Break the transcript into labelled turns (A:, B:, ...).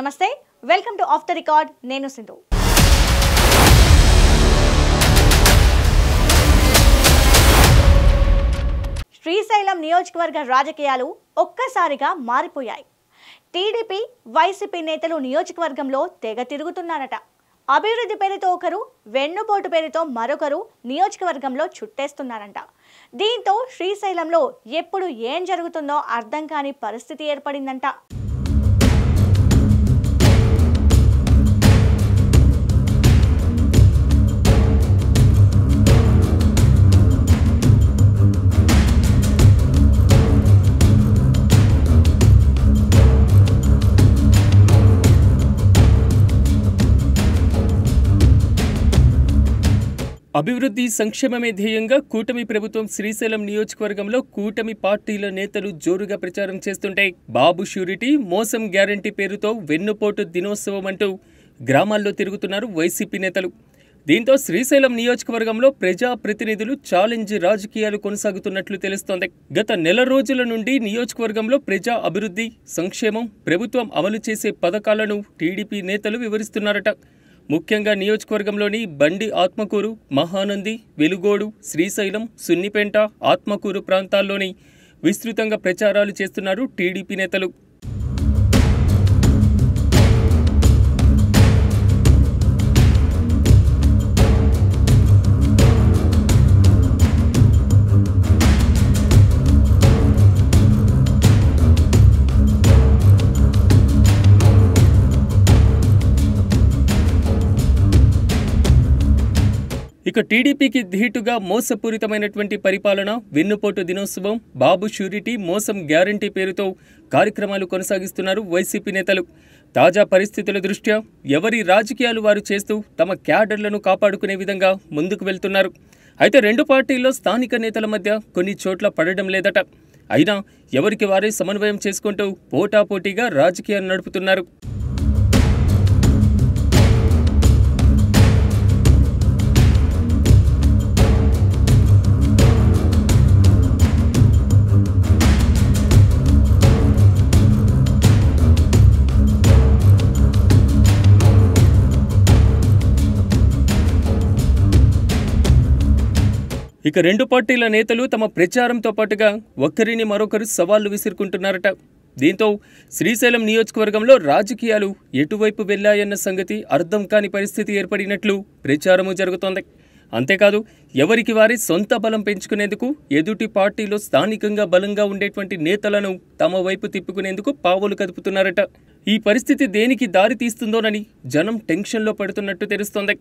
A: నమస్తే, welcome to of the record. నేను సింధు. శ్రీశైలం నియోజకవర్గ రాజకీయాలు ఒక్కసారిగా మారిపోయాయి. టీడీపీ, వైసీపీ నేతలు నియోజకవర్గంలో తెగ తిరుగుతున్నారట. అభివృద్ధి పేరుతో ఒకరు, వెన్నుపోటు పేరుతో మరొకరు నియోజకవర్గంలో చుట్టేస్తున్నారంట. దీంతో శ్రీశైలంలో ఎప్పుడు ఏం జరుగుతుందో అర్థం కాని పరిస్థితి ఏర్పడిందంట.
B: అభివృద్ధి సంక్షేమమే ధ్యేయంగా కూటమి ప్రభుత్వం శ్రీశైలం నియోజకవర్గంలో కూటమి పార్టీల నేతలు జోరుగా ప్రచారం చేస్తుంటే బాబు ష్యూరిటీ, మోసం గ్యారంటీ పేరుతో వెన్నుపోటు దినోత్సవం అంటూ గ్రామాల్లో తిరుగుతున్నారు వైసీపీ నేతలు. దీంతో శ్రీశైలం నియోజకవర్గంలో ప్రజాప్రతినిధులు ఛాలెంజ్ రాజకీయాలు కొనసాగుతున్నట్లు తెలుస్తోంది. గత నెల రోజుల నుండి నియోజకవర్గంలో ప్రజా అభివృద్ధి, సంక్షేమం, ప్రభుత్వం అమలు చేసే పథకాలను టీడీపీ నేతలు వివరిస్తున్నారట. ముఖ్యంగా నియోజకవర్గంలోని బండి, ఆత్మకూరు, మహానంది, వెలుగోడు, శ్రీశైలం, సున్నిపేంట, ఆత్మకూరు ప్రాంతాల్లోని విస్తృతంగా ప్రచారాలు చేస్తున్నారు టీడీపీ నేతలు. ఇక టీడీపీకి ధీటుగా మోసపూరితమైనటువంటి పరిపాలన, వెన్నుపోటు దినోత్సవం, బాబు ష్యూరిటీ, మోసం గ్యారంటీ పేరుతో కార్యక్రమాలు కొనసాగిస్తున్నారు వైసీపీ నేతలు. తాజా పరిస్థితుల దృష్ట్యా ఎవరి రాజకీయాలు వారు చేస్తూ తమ క్యాడర్లను కాపాడుకునే విధంగా ముందుకు వెళ్తున్నారు. అయితే రెండు పార్టీల్లో స్థానిక నేతల మధ్య కొన్ని చోట్ల పడడం లేదట. అయినా ఎవరికి వారే సమన్వయం చేసుకుంటూ పోటాపోటీగా రాజకీయాలు నడుపుతున్నారు. ఇక రెండు పార్టీల నేతలు తమ ప్రచారంతో పాటుగా ఒకరిని మరొకరు సవాళ్లు విసురుకుంటున్నారట. దీంతో శ్రీశైలం నియోజకవర్గంలో రాజకీయాలు ఎటువైపు వెళ్లాయన్న సంగతి అర్థం కాని పరిస్థితి ఏర్పడినట్లు ప్రచారము జరుగుతోంది. అంతేకాదు, ఎవరికి వారి సొంత బలం పెంచుకునేందుకు ఎదుటి పార్టీలో స్థానికంగా బలంగా ఉండేటువంటి నేతలను తమ వైపు తిప్పుకునేందుకు పావులు కదుపుతున్నారట. ఈ పరిస్థితి దేనికి దారి తీస్తుందోనని జనం టెన్షన్లో పడుతున్నట్టు తెలుస్తోంది.